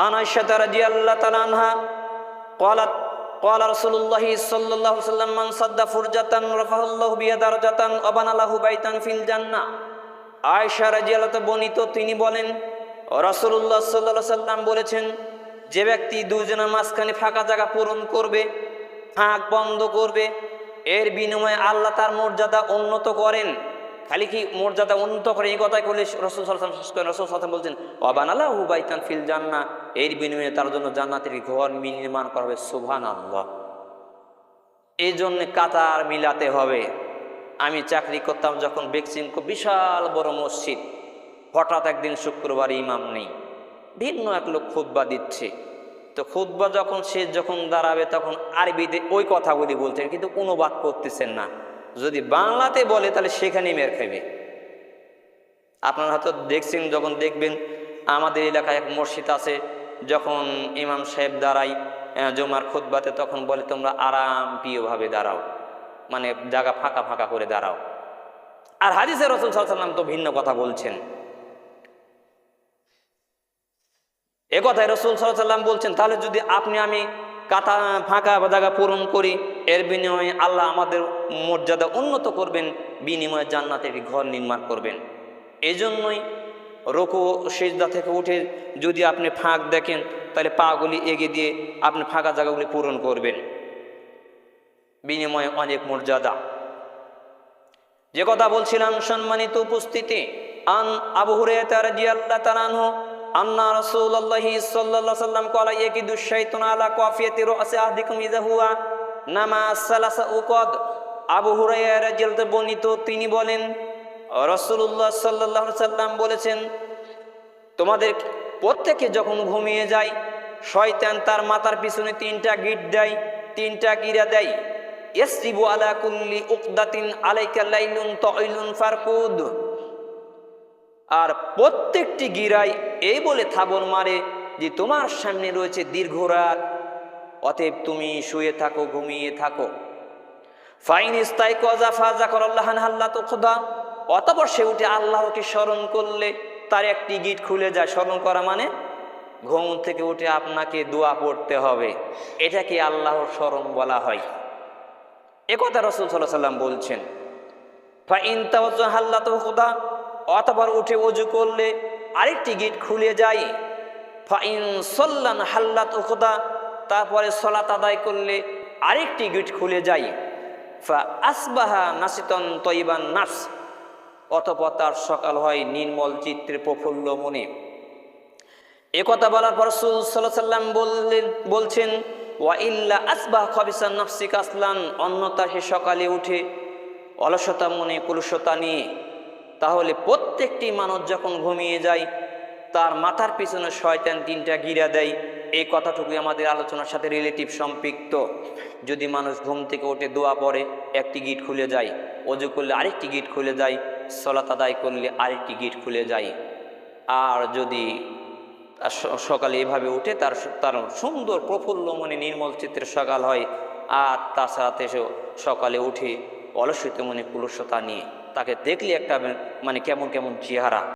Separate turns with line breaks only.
আন আয়েশা রাদিয়াল্লাহু তাআলা আনহা ক্বালাত ক্বালা রাসূলুল্লাহ সাল্লাল্লাহু আলাইহি ওয়াসাল্লাম মান সাদ্দা ফুরজাতান রাফাহুল্লাহু বিহি দারাজাতান ওয়া বানা লাহু বাইতান ফিল জান্নাহ। আয়েশা রাদিয়াল্লাহু তাআলা বর্ণিত, তিনি বলেন রাসূলুল্লাহ সাল্লাল্লাহু আলাইহি ওয়াসাল্লাম বলেছেন, যে ব্যক্তি দুজনের মাঝখানে ফাঁকা জায়গা পূরণ করবে, ফাঁক বন্ধ করবে, এর বিনিময়ে আল্লাহ তার মর্যাদা উন্নত করেন। খালি কি মর্যাদা উন্নত করে এই কথাই বলে রাসূল সাল্লাল্লাহু আলাইহি ওয়াসাল্লাম রাসূল সাল্লাল্লাহু আলাইহি ওয়াসাল্লাম বলছেন ওয়া বানা লাহু বাইতান ফিল জান্নাহ, এর বিনিময়ে তার জন্য জান্নাতের ঘর নির্মাণ করা হবে। সুবহানাল্লাহ। এই জন্য কাতার মিলাতে হবে। আমি চাকরি করতাম যখন বেক্সিমকো, বিশাল বড় মসজিদ, হঠাৎ একদিন শুক্রবার ইমাম নেই, ভিন্ন এক লোক খুতবা দিচ্ছে। তো খুতবা যখন দাঁড়াবে তখন আরবিতে ওই কথাগুলি বলছেন, কিন্তু অনুবাদ করতেছেন না। যদি বাংলাতে বলে তাহলে সেখানেই মের খাবে। আপনারা হয়তো দেখছেন, যখন দেখবেন আমাদের এলাকায় এক মসজিদ আছে, যখন ইমাম সাহেব দাঁড়ায় জুমার খুতবাতে, তখন বলে তোমরা আরাম প্রিয়ভাবে দাঁড়াও, মানে জায়গা ফাঁকা ফাঁকা করে দাঁড়াও। আর হাদিসে রাসূল সাল্লাল্লাহু আলাইহি ওয়াসাল্লাম তো ভিন্ন কথা বলছেন। এ কথায় রাসূল সাল্লাল্লাহু আলাইহি ওয়াসাল্লাম বলছেন, তাহলে যদি আমি কাতা ফাঁকা জায়গা পূরণ করি, এর বিনিময়ে আল্লাহ আমাদের মর্যাদা উন্নত করবেন, বিনিময়ে জান্নাতের ঘর নির্মাণ করবেন। এই জন্যই রুকু সিজদা থেকে উঠে যদি আপনি ফাঁক দেখেন, তাহলে পাগুলি এগিয়ে দিয়ে আপনি ফাঁকা জায়গাগুলি পূরণ করবেন, বিনিময়ে অনেক মর্যাদা। যে কথা বলছিলাম সম্মানিত উপস্থিতি, আন আবু হুরায়রা রাদিয়াল্লাহু তাআলা আনহু আন্না রাসূলুল্লাহি সাল্লাল্লাহু আলাইহি ওয়াসাল্লাম ক্বালা ইয়াকিদু শাইতানু আলা কাফিয়াতি রাসি আহদিকুম ইযা হুয়া নামা সালাসা উকাদ। আবু হুরায়রা রাদিয়াল্লাহু তাআলা বর্ণিত, তিনি বলেন রাসূলুল্লাহ সাল্লাল্লাহু আলাইহি ওয়াসাল্লাম বলেছেন, তোমাদের প্রত্যেকে যখন ঘুমিয়ে যায়, শয়তান তার মাথার পিছনে তিনটা গিট দেয়, তিনটা গিরা দেয়। ইয়াসরিবু আলা কুল্লি উকদাতিন আলাইকা লাইলুন তাইলুন ফারকুদ। আর প্রত্যেকটি গিরায় এই বলে থাবর মারে যে তোমার সামনে রয়েছে দীর্ঘ রাত, অতএব তুমি শুয়ে থাকো, ঘুমিয়ে থাকো। ফাইন ইস্তাইকাযা ফাযাকারাল্লাহ হাল্লাতু খুদা। অতঃপর সে উঠে আল্লাহকে স্মরণ করলে তার একটি গিট খুলে যায়। স্মরণ করা মানে ঘুম থেকে উঠে আপনাকে দোয়া পড়তে হবে, এটাকে আল্লাহর স্মরণ বলা হয়। একথা রাসূল সাল্লাল্লাহু আলাইহি ওয়াসাল্লাম বলছেন। ফাইন তাওয়াজ্জা হাল্লাতু খুদা। অতঃপর উঠে ওযু করলে আরেকটি গিট খুলে যায়। ফাইন সাল্লান হাল্লাতু খুদা। তারপরে সালাত আদায় করলে আরেকটি গিট খুলে যায়। ফা আসবাহা নাসিতান তাইবান নাফস। অতঃপর তার সকাল হয় নির্মল চিত্রে, প্রফুল্ল মনে। একথা বলার পর রাসূল সাল্লাল্লাহু আলাইহি ওয়াসাল্লাম বলছেন ওয়া ইল্লা আসবাহ খাবিসান নাফসি কাসলান। অন্যথা সে সকালে উঠে অলসতা মনে, কুলুষতা নিয়ে। তাহলে প্রত্যেকটি মানুষ যখন ঘুমিয়ে যায়, তার মাথার পিছনে শয়তান তিনটা গিরা দেয়। এই কথাটুকু আমাদের আলোচনার সাথে রিলেটিভ সম্পৃক্ত। যদি মানুষ ঘুম থেকে উঠে দোয়া পড়ে, একটি গিট খুলে যায়, ওযু করলে আরেকটি গিট খুলে যায়, সালাত আদায় করলে আরেকটি গিট খুলে যায়। আর যদি সকালে এভাবে উঠে তার সুন্দর প্রফুল্ল মনে নির্মল চিত্রের সকাল হয়। আর তার সাথে সকালে উঠে অলসিত মনে, কুলুষতা নিয়ে, তাকে দেখলে একটা মানে কেমন কেমন চেহারা।